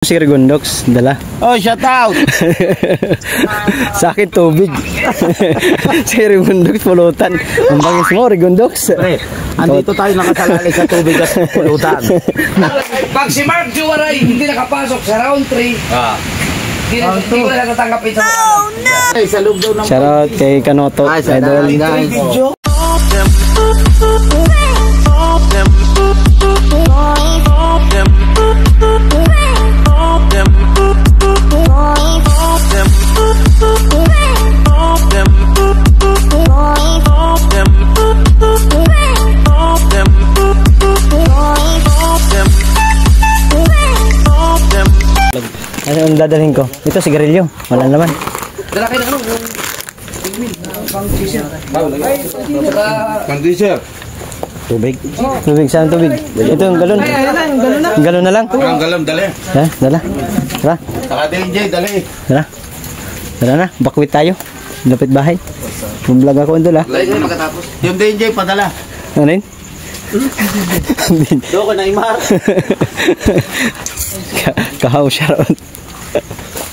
Si Rigondox, dala. Oh, shout out! Sa akin, tubig. Si Rigondox, pulutan. Ang bangis mo, Rigondox. Pre, andito tayo nakasalalay sa tubig at pulutan. Pag si Mark Juwaray hindi nakapasok sa round 3, hindi ko na natatanggapin sa mukha. Oh no! Ay, sa loob daw ng Shoutout kay Kanoto, idol. video. Ano ang dadalhin ko? Ito, sigarilyo. Wala naman. Dala kayo na Pang-t-shirt. Tubig. Tubig, saan tubig? Ito, ang galon. Ang galon na lang. Ang galam, dali. Ha? Dala. Tara. Saka DJ, dali. Tara. Tara na. Bakwit tayo. Lapit bahay. Mag-vlog ako doon ah. Layo na makatapos. Yung DJ, padala. Ano yun? Doon ko na imar. Kahaw, shoutout.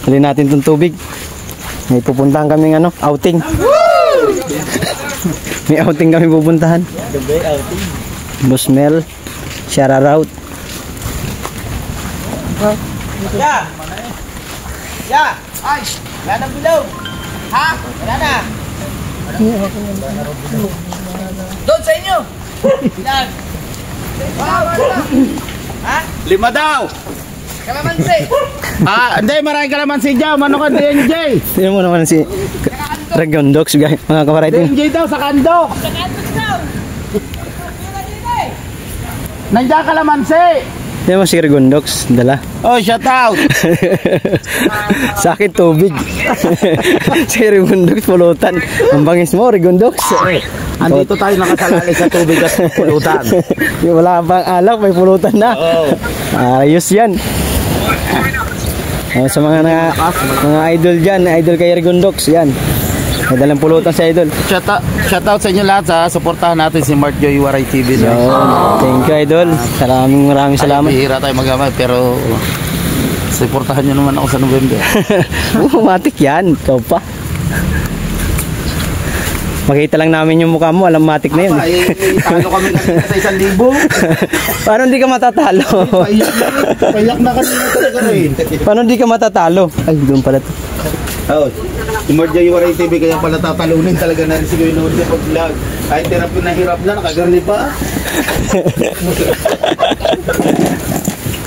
Hali natin itong tubig. May pupuntahan kaming outing. May outing kami pupuntahan. Boss Mel, shoutout. Ya! Ya! Ay! Yan ang bilog! Ha? Yan na! Doon sa inyo! Yan! Ha? 5 daw! Kalamansi! Hindi, maraming kalamansi dyan. Mano ka, DJ? Tignan mo naman si Rigondox, guys. Mga kaparating. DJ daw, sa kandok. Nandiyan kalamansi. Tignan mo si Rigondox, dala. Oh, shout out. Sa akin, tubig. Si Rigondox, pulutan. Ang bangis mo, Rigondox. Andito tayo nakasalalay sa tubig at pulutan. Wala bang alak, may pulutan na. Ayos yan. Sa mga idol dyan, idol kay Rigondox, yan. May dalang pulutan sa idol. Shout out sa inyo lahat sa suportahan natin si Mark Joy Waray TV. So, thank you idol. Maraming salamat. Hihira tayo magamit pero suportahan nyo naman ako sa November. Matik yan. Ikaw pa. Makita lang namin yung mukha mo, alam matik na yun. Talo kami kanina sa 1,000. Paano hindi ka matatalo? Payak na kanina talaga rin. Paano hindi ka matatalo? Ay, doon pala to. Oh, si Mark Joy Waray TV kaya pala tatalunin talaga na rin si Kuya Noli sa pag-vlog. Kahit hirap na, nakagarni pa.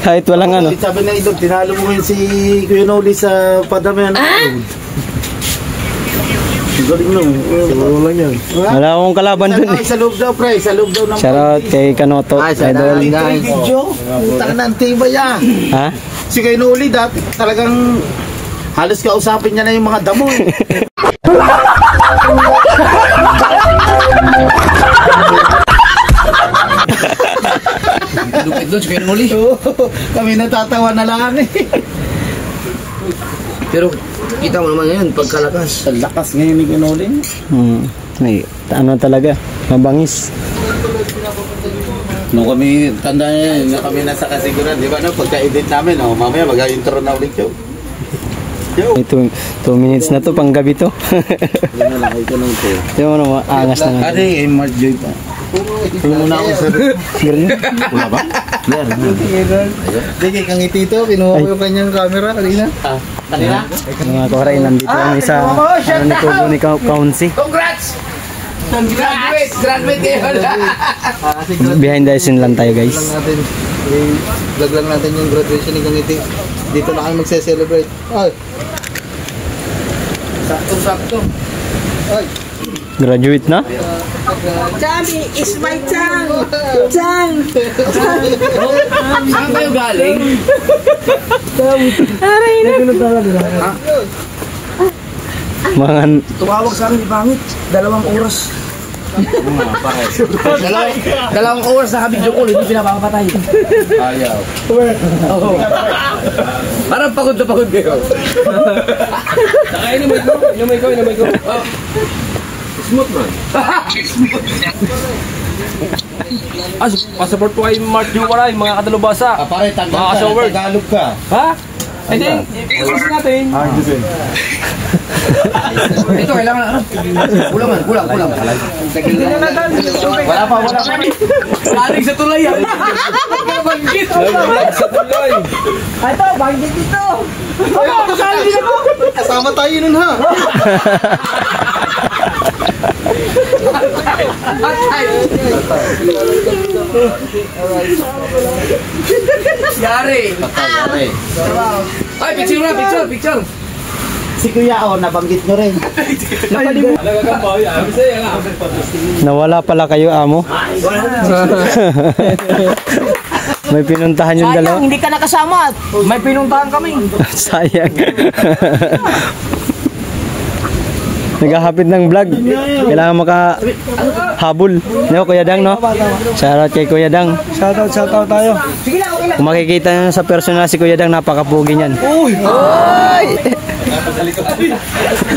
Kahit walang Sabi na ito, tinalo mo yun si Kuya Noli sa padamihan. Galing lang. Siguro lang yan. Wala akong kalaban dun eh. Sa loob daw, pre. Sa loob daw ng... Shoutout kay Kanoto, idol. Video. Utang na antibay yan. Ha? Si Kuya Noli dati talagang halos kausapin niya na yung mga damo eh. Lupit doon si Kuya Noli. Kami natatawa na lang eh. Pero kita mo naman ngayon, pagkalakas. Ang lakas ngayon ni Kuya Noli. Talaga, mabangis. Nung kami, tanda niya, na kami nasa kasiguran, di ba no? Pagka-edit namin, mamaya mag-intro na ulit yun. 2 minutes na to, pang gabi to. Ano lang, ito nung ito. Ito mo naman, angas na nga. Ate, Mark Joy pa. Pero muna ako sa... Wala ba? Sige, kang itito, kinuha ko yung kanyang camera kanina. Kanina? Mga koray, nandito kami sa ni Kaunsi. Congrats! Graduate kayo na! Behind the scene lang tayo guys. Vlog lang natin yung graduation ni Kangiti. Dito na kami magse-celebrate. Ay! Sakto-sakto. Ay! Graduate na? Chami is my Chang! Chang! Saan kayo galing? Aray na! Mga Tumawag sa amin, pangit. 2 oras. Dalawang oras na kabidyo ko, hindi pinapapatay. Ayaw. Parang pagod na pagod kayo. Inumay ko. Smooth man. Passport po kay Mark Juwaray, mga kadalubasa. Pare, Mga ka-showers. Tagalog ka. Ha? i-post natin. Ito, kailangan ano? Kulang. Wala pa. Galing sa tulay yan. Banggit. Sa tulay. Ito, banggit ito. Kasali din ako. Kasama tayo nun ha. Yari. Ay, picture. Si Kuya nabanggit nyo rin. Nawala pala kayo, amo. May pinuntahan yung dalawa. Sayang, hindi ka nakasama. May pinuntahan kami. Sayang. Naghahapit ng vlog. Kailangan makahabol. No, Kuya Dang, no? Shoutout kay Kuya Dang. Shoutout tayo. Kung makikita nyo sa personal si Kuya Dang, napakapugi niyan. Ay!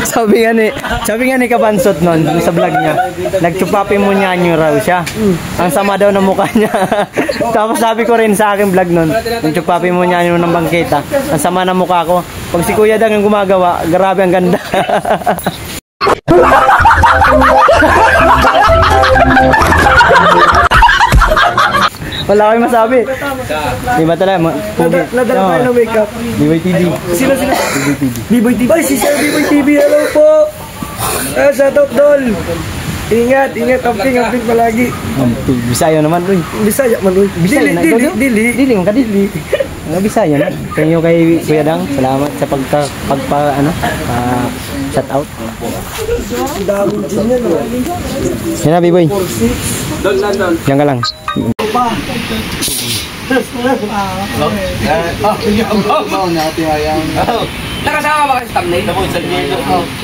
sabi nga ni Kabansot nun sa vlog niya, nagchupapi mo niya nyo raw siya. Ang sama daw ng mukha niya. Tapos sabi ko rin sa aking vlog nun, nagchupapi mo niya nyo ng bangketa. Ang sama ng mukha ko. Pag si Kuya Dang ang gumagawa, grabe ang ganda. Wala kayong masabi. Diba talaga? Nadala tayo ng makeup. B-Boy TV. Sino? B-Boy TV. Ay, si Sir B-Boy TV. Hello po. Shoutout Dol. Ingat. Amping palagi. Bisaya naman, Uy. Bisaya man, Uy. Dili mo ka, dili. Bisaya na. Thank you kay Kuya Dang. Salamat sa shout out. Dami din yan, oh. Yan na, B-Boy. Diyan ka lang. Nakasama ba kayo sa thumbnail?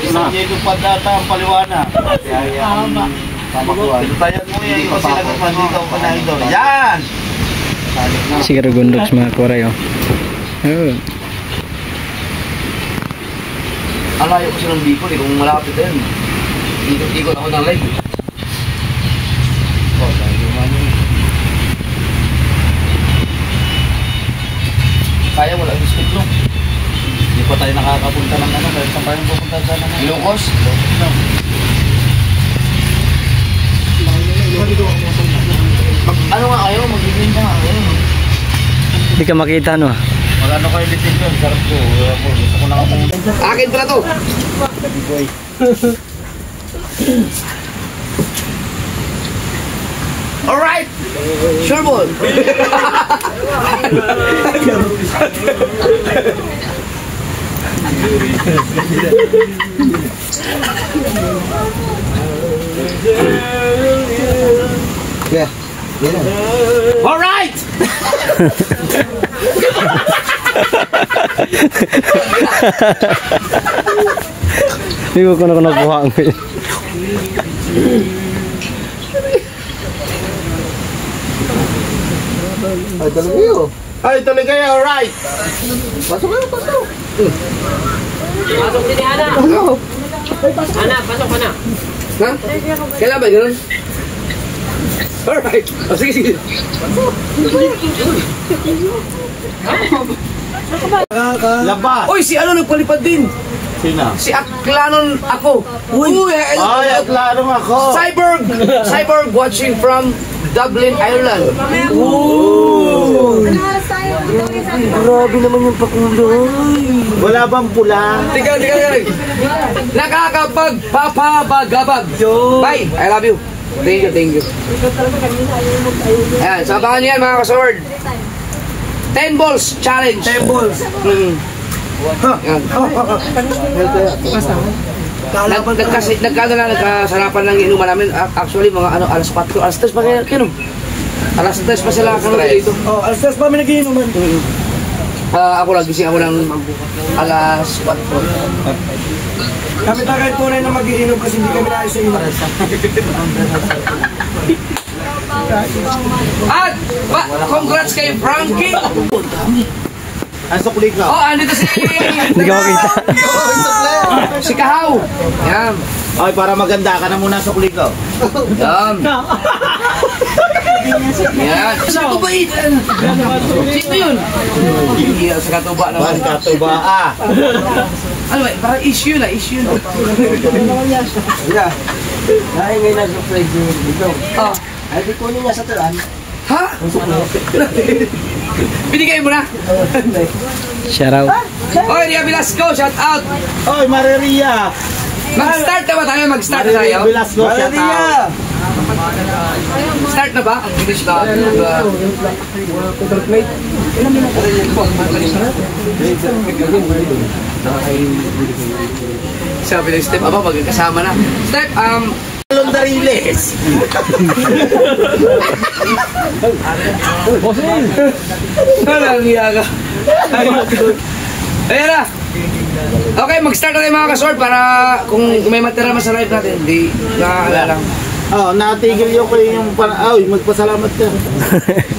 Isang Diego Padata ang paliwana. Tayan mo yan kasi nagpapandito ko na ito. Yan! Siguro gundoks mga koray, oh. Alayo ko siya ng Bicol eh, kung malapit din. Ikot ako ng live. Kaya wala yung stick no? Hindi pa tayo nakakapunta ng ano, dahil saan tayong pupunta sa ano? Ilocos? Ano nga kayo? Mag-ibig ka nga kayo. Hindi ka makita, no? Magano kayo litin doon? Sarap ko. Gusto ko nakapunta. Akin pala to! Alright! Sure ball! Yeah. Alright! Hindi ko na nakuha ang pin. Ay, tuloy kayo, alright! Pasok kayo. Pasok din ni Ana. Ana, pasok ka na. Ha? Kailan ba ganun? Alright! O sige. Labas! Uy, si ano nagpalipad din? Sino? Si Aklanon ako. Uy, Ay, klaro ako! Cyborg watching from Dublin, Ireland. Grabe naman yung pakulay. Wala bang pula? Tiga. Nakakapagpapabagabag. Bye, I love you. Thank you. Ayan, sabahan niyo yan mga kasword. 10 balls challenge. 10 balls. Ayan. Nagkasarapan lang inuman namin. Actually, mga alas 4, alas 3 pa kayo. Alas 3 pa sila kami dito. Oh, alas 3 pa kami nagiinuman. Ako lang, gising ako ng alas 4. Kami tagay tunay na mag-iinom kasi hindi kami naayos sa inom. At congrats kay Frankie. Ang sukli ka. Oh, andito si Hindi ka makita. si Kahaw. Yan. Ay, para maganda ka na muna sukli ka. Yan. Yan. Sino ba yun? Sino yun? Iya, sa katuba naman. Katuba Ano ba? Parang issue na. Ay, ngayon nag-surprise yung dito. Oh. Ay, di kunin niya sa tulan. Ha? Binigay mo na? Shout out. Oy, Ria Velasco, shout out. Oy, Maria! Mag-start na ba tayo? Mag-start na tayo? Velasco, shout out. Start na ba? Ang English na. Sabi ng Step, aba, magkakasama na. Step, Dariles. walang hiya ka. Ayan na. Okay, mag-start na tayo mga kasort para kung may matira sa live natin, hindi naaalala lang. Oh, natigil yung magpasalamat ka.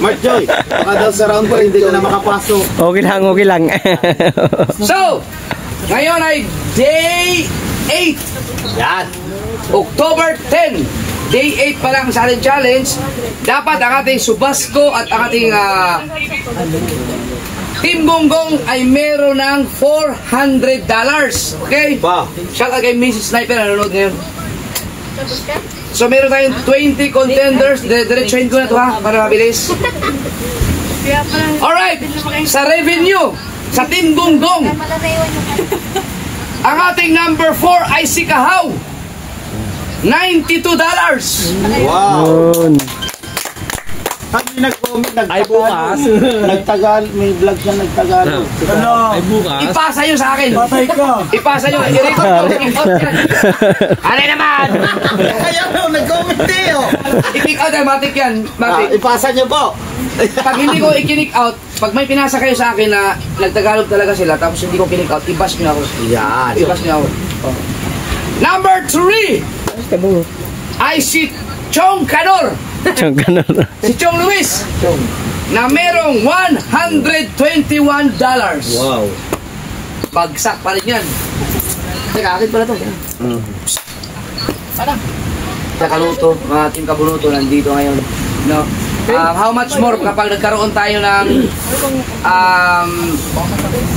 Mark Joy, baka daw sa round 4 hindi ka na makapasok. Okay lang. So, ngayon ay day 8. Yan. October 10. Day 8 pa lang sa ating challenge. Dapat ang ating Subasco at ang ating Team Gonggong ay meron ng $400. Okay? Wow. Shout out kay Mrs. Sniper na nanonood ngayon. So meron tayong 20 contenders. Diretsuhin ko na ito ha, para mabilis. Alright, sa revenue, sa Team Gonggong, ang ating number 4 ay si Kahaw. $92. Wow. Yun. Hindi nag-comment, nagtagal, may vlog siya nagtagalog. Ipasa nyo sa akin. Patay ka. Ipasa nyo. I-record ko. Ano naman? Kaya mo, nag-comment tayo. I-kick out yan. Matik yan. Matik. Ipasa niyo po. Pag hindi ko i-kick out, pag may pinasa kayo sa akin na nagtagalog talaga sila, tapos hindi ko kick out, i-bash nyo ako. Yan. I-bash nyo ako. Number 3 ay si Chong Canor. Si Chong Luis na merong $121. Wow. Bagsak pa rin yan. Teka, akin pala ito. Para. Sa Kaluto, mga Team Kabunuto nandito ngayon. No? How much more kapag nagkaroon tayo ng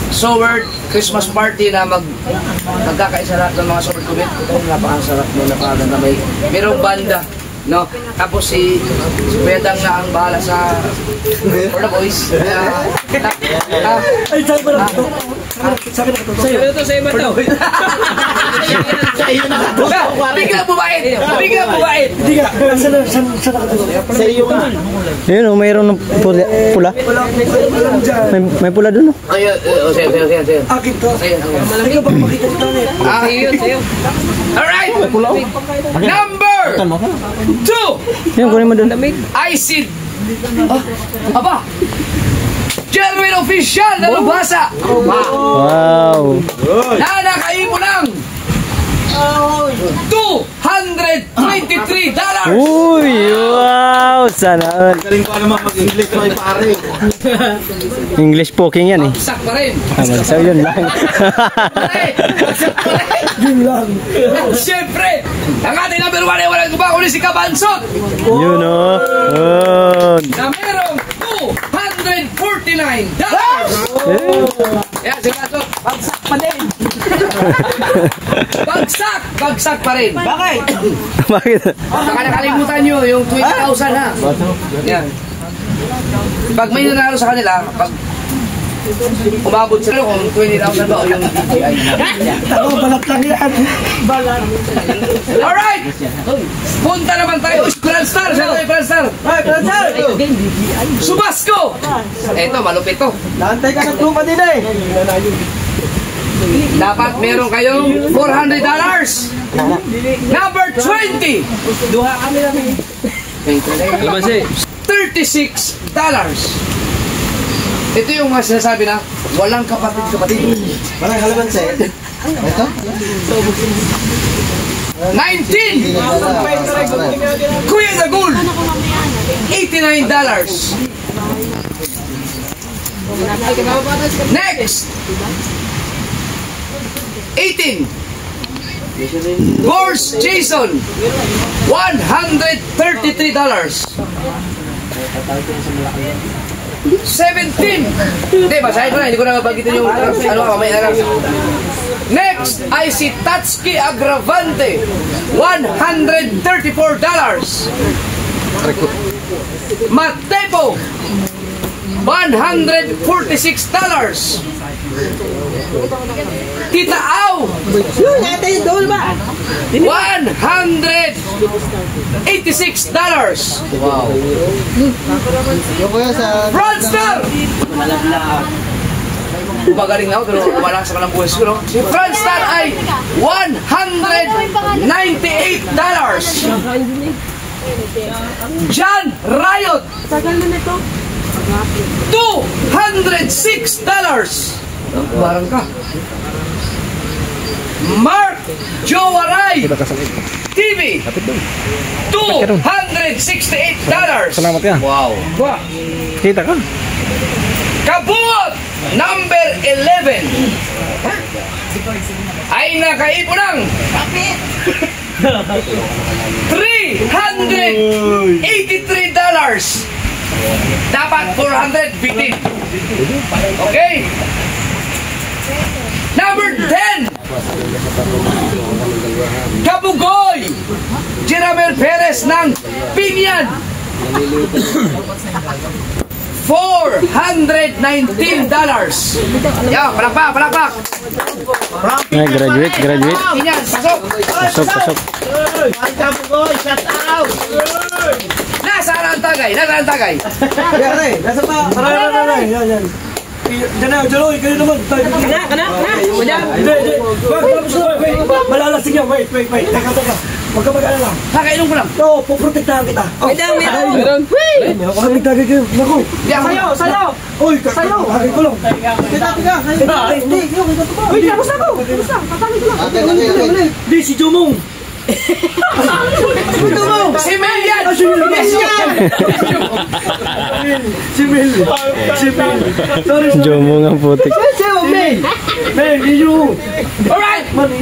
Sword Christmas party na magkakaisa lahat ng mga Sword commit. Ito napakasarap mo, napakaganda. Merong banda. No? Tapos si Bedang na ang bahala sa for the boys. Ay, saan ba na ito? Sabi na ito. Sa'yo ba ito? Sa iyo na ito. Bigla bubait! Bigla bubait! Hindi ka. Saan na ito? Sa iyo nga. Yun oh, mayroon ng pula. Walang dyan. May pula dun oh. Ayun, sige. Akin to. Ayun. Ikaw ba makita ito ulit? Sa'yo. Alright! Number 2! Yan, kunin mo dun. I see. Aba! Jerwin Official na lubasa! Wow. Na nakaimo lang! $223! Uy, wow. Sana all. Galing ko naman mag-English ko ay pare. English poking yan eh. Sak pa rin! Magsaw yun lang. Yun lang. Siyempre, ang ating number 1 ay walang kuba kundi si Kabansot Yun oh. Yun. na merong $249! Yan, si Kabansot, bagsak pa din! Bagsak pa rin! Bakit? Bakit? Baka nakalimutan nyo yung 20,000 ha. Yan. Pag may nanalo sa kanila, pag umabot sila kung 20,000 ba o yung DJI. Ako, balat lang yan. Alright! Punta naman tayo. Grand Star! Saan tayo Grand Star? Ay, Prancer! Subasco! Eto, malupit to. Naantay ka ng tupa din eh. Dapat meron kayong $400. Number 20! Duha kami lang eh. $36. Ito yung mga sinasabi na walang kapatid. Parang halaman sa'yo. 19! Kuya Dagul! $89. Next! 18! Gorse Jason! $133. Hindi, basahin ko na. Hindi ko na mabagitin yung mamaya na lang. Next ay si Tatsuki Agravante. $134. Matepo. $146. Tita Au. $186. Wow. Franstar. Magaling na ako pero wala sa kalang buhay siguro. Si Franstar ay $198. John Riot. $206. Barang ka. Mark Jowaray TV. $268. Salamat yan. Wow. Kita ka. Kabuot number 11 ay nakaipon ng $383. Dapat 415. Okay? Number 10. Kabugoy Jiramel Perez ng Pinyan. $419. Yan, palakpak. Ay, graduate. Pinyan, pasok. Pasok. Nasaan ang tagay? Nasa pa. Yan. Diyan na, kayo naman. Kana. Hindi. Wait. Malalasing yan. Wait. Teka. Huwag ka mag-alala. Kakainom ko lang. No, puprotektahan kita. Meron. Ako na nagtagay kayo. Naku. Sayo. Uy, kakagay ko lang. Teka. Hindi, Uy, tapos ako. Tatangin ko lang. Hindi, si Jomong. Si Mel yan! Si Mel. Sorry. Jomo nga putik. Mel, you. Alright! Number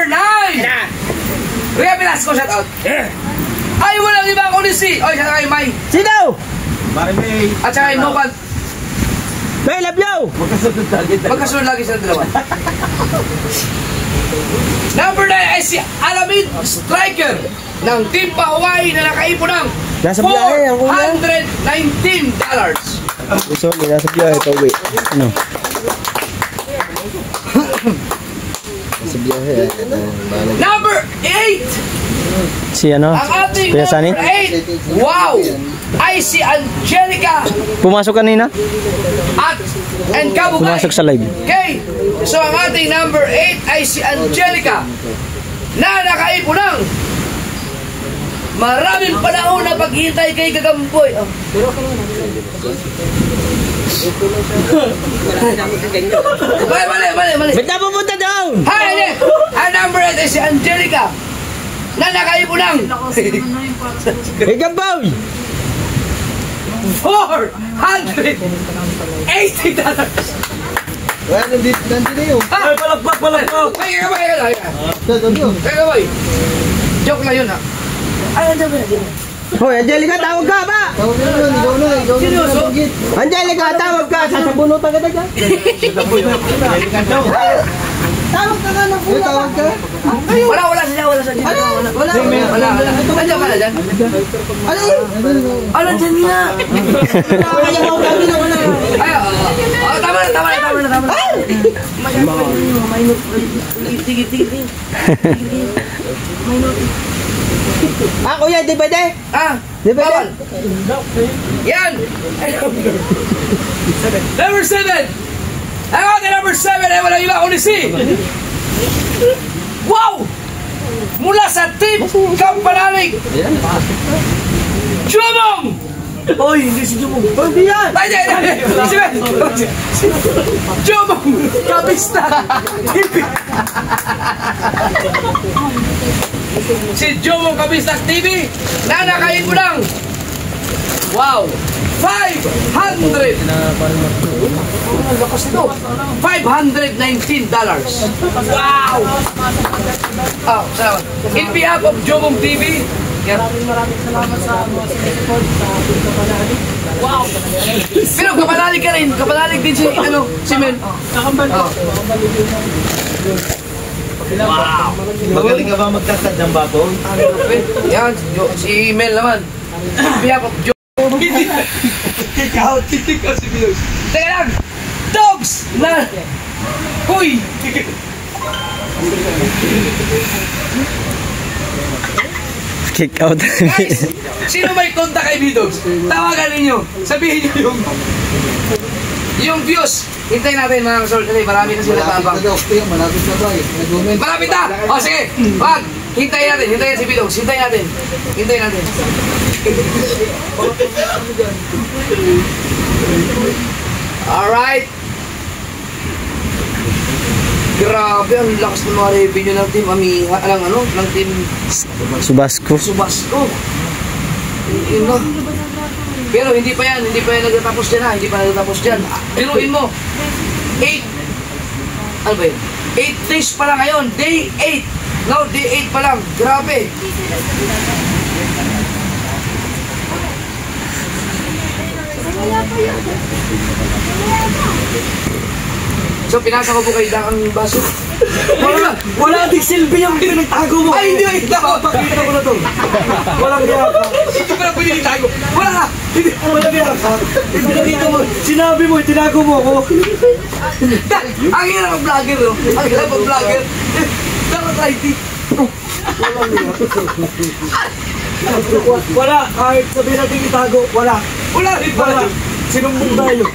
9. Kuya Velasco, shout out. Ay, walang iba ako ni si. Oy, shout out kay May. Sino? At saka kay Mokan. May love you. Magkasunod lagi sa dalawa. Number 9 ay si Alamid Striker ng Team Hawaii na nakaipon ng Nasa biyahe, ang una. $419. Sorry, nasa biyahe ito, wait. Ano? Nasa biyahe. Number 8. Si ano? Ang ating Kuya Sunny? number 8. Wow! Ay si Angelica Pumasok kanina? and Kabugay. Pumasok sa live. Okay. So ang ating number 8 ay si Angelica na nakaipon ng maraming panahon na paghihintay kay Gagamboy. Oh. Mali. Ba't na pupunta down? Hi! Ang number 8 ay si Angelica na nakaipon ng Gagamboy! $480. Well, nandito yun. Ah! Ay, palakpak! Kaya boy. Joke lang yun ha. Hoy, Angelica, tawag ka ba? Seryoso? Angelica, tawag ka! Sasabunutan ka na dyan. Tawag ka nga ng pula. Tawag ka? Wala siya. Wala. Nandiyan ka na dyan? Ano dyan nga? Kaya mo kami na wala. Ay, tama na. Sige. Ah, kuya, di ba de? Ah, Di ba bawal. Yan. Number 7. Ang ating number 7 ay walang iba kundi si wow! Mula sa Team Kampanalig, Jomong! Oy, hindi si Jumong. Hindi yan! Ay, Jomong Kabista! Si Jomong Kabista TV na nakain mo lang wow! $500. Ang lakas nito. $519. Wow! Oh, salamat. In behalf of Jomong TV, maraming salamat sa mga support sa Kapanalig. Wow! Pero kapanalig ka rin. Kapanalig din si, si Men. Kakambal. Wow! Magaling ka ba magkasad ng baboy? Yan, si Mel naman. In behalf of Jomong TV. Ikaw si Bilos. Teka lang! Dogs! Na! Huy! Kick out. Guys, sino may konta kay B-Dogs? Tawagan ninyo. Sabihin nyo yung views. Hintayin natin mga kasol. Kasi marami na sila tabang. Malapit na! O sige, wag! Hintayin natin. Hintayin si B-Dogs. Hintayin natin. Hintayin natin. Alright. Grabe, ang lakas ng mga revenue ng team Amiha, ng team Subasco. Yun na. Pero hindi pa yan nagtatapos dyan ha, hindi pa nagtatapos dyan. Biruin mo, 8 days pa lang ngayon, day 8. No, day 8 pa lang, grabe. So, pinasa ko po kayo ang baso. Wala din silbi yung pinagtago mo. Ay, hindi mo itago. Pakita ko na to. Walang yaka. Hindi ko na pwede itago. Wala ka. Walang yaka. Pinagtago mo. Sinabi mo, tinago mo ako. Ang hirap ang vlogger, no? Ang hirap ang vlogger. Dapat righty. Wala. Kahit sabihin natin itago, wala. Wala rin pala. Sinumbong tayo.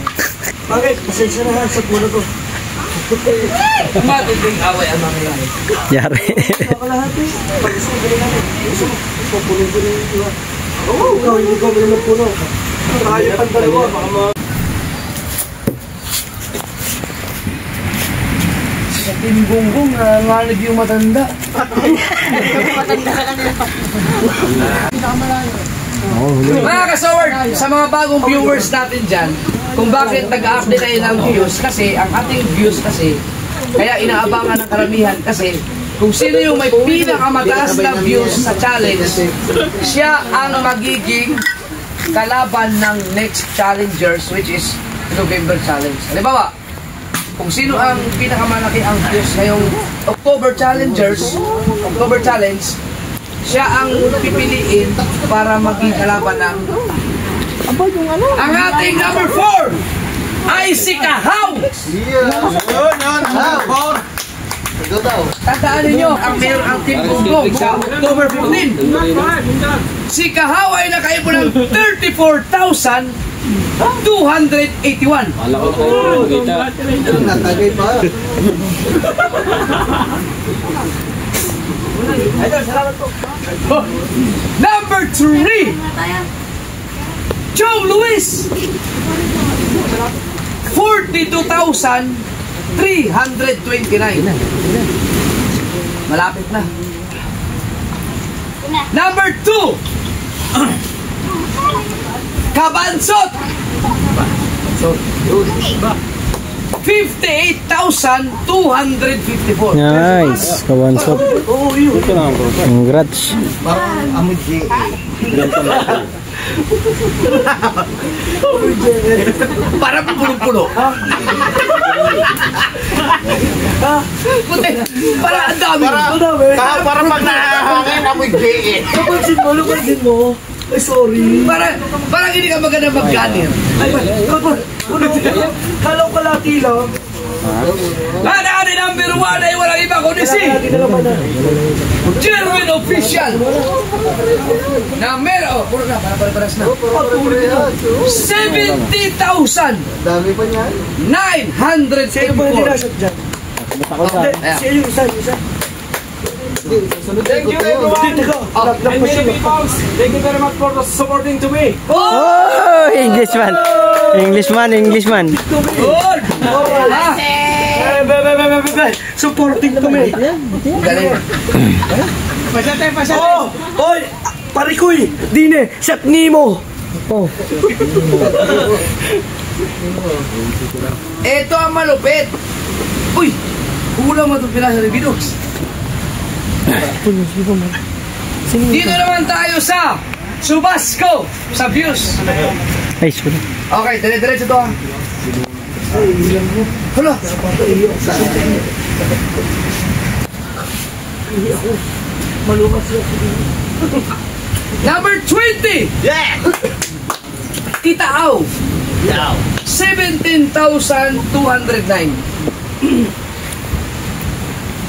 Bakit? Pasensya na sa puno to. Matinding away ang mangyayari. Yari. Kalahati. Pag-isipin natin. Pupunin-punin yung iwa. Oo, ikaw hindi ko minumag puno. Tayo pang dalawa. Sa Gonggong, nanganib yung matanda. Matanda ka kanila. Mga kasaward, sa mga bagong viewers natin dyan, kung bakit nag-update tayo ng views, kasi ang ating views kasi, kaya inaabangan ng karamihan kasi, kung sino yung may pinakamataas na views sa challenge, siya ang magiging kalaban ng next challengers, which is November challenge. Halimbawa, kung sino ang pinakamalaki ang views ngayong October challenge, siya ang pipiliin para maging kalaban ng ang ating number 4 ay si Kahaw. Tandaan ninyo, ang mayor ang Team Gonggong sa October 15. Si Kahaw ay nakaipo ng 34,281. Natagay pa. Number 3, Joe Luis, 42,329. Malapit na. Number 2, Kabansot, 58,254. Nice. Kawansot. Congrats. Parang amoy Para pulong-pulo. Puti, para ang dami. Parang pag nakahangin amoy GE. Napansin mo. Ay, sorry. Parang hindi ka maganda mag-ganir. Ay, kalaw kalati lang. Ano number 1 ay walang iba kundi si Jerwin Official na meron, puro na, para-paras na, 70,000 Dami pa niyan. 934. Siya yung mga dinasot dyan. Siya yung isa. Thank you everyone. Thank you very much for supporting to me. Oh, Englishman. Good! Supporting kami. Galing. Pasate. Oy, parikoy, dine, Chef Nemo. Oh. Ito ang malupit. Uy! Kulang mo itong pinasa ni Bidox. Dito naman tayo sa Subasco sa views. Ay, sorry. Okay, dire-diretso to ha. Hala. Number 20. Yeah! Kitaaw. Yeah! 17,209.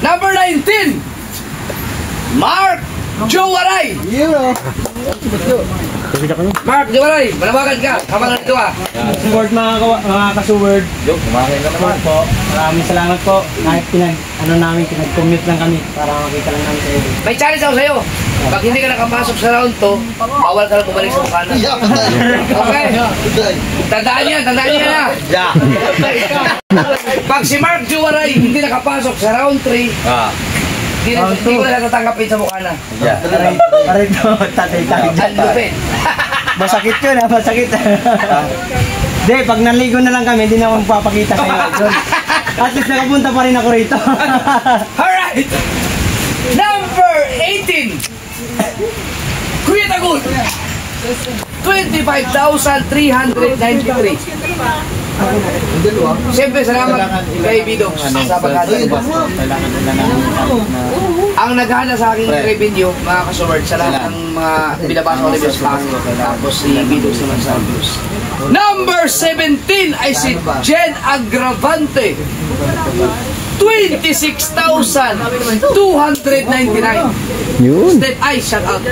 Number 19. Mark Jowaray. Mark Jowaray, manawagan ka. Kamangan ito ah. Support mga kasuword. Kumain ka naman. Po. Maraming salamat po. Kahit pinag-commute lang kami para makita lang namin kayo. May challenge ako sa'yo. Pag hindi ka nakapasok sa round to, bawal ka lang bumalik sa mukha na. Okay? Tandaan niya na. Yeah! Pag si Mark Jowaray hindi nakapasok sa round 3, hindi ko na natatanggapin sa mukha na. Yeah! Aray ko, tatay. Ang lupit. Masakit yun ha, masakit. Hindi, pag naligo na lang kami, hindi na ako magpapakita sa iyo. Doon. At least nakapunta pa rin ako rito. Alright! Number 18! Kuya Tagun! 25,393. Siyempre, salamat kay Bidox sa pagkatid. Ang naghana sa aking revenue, mga kasword, sa lahat ng mga binabasa ko na views lang. Tapos si Bidox naman sa views. Number 17 ay si Jen Agravante. 26,299. Yun. Step I, shout out.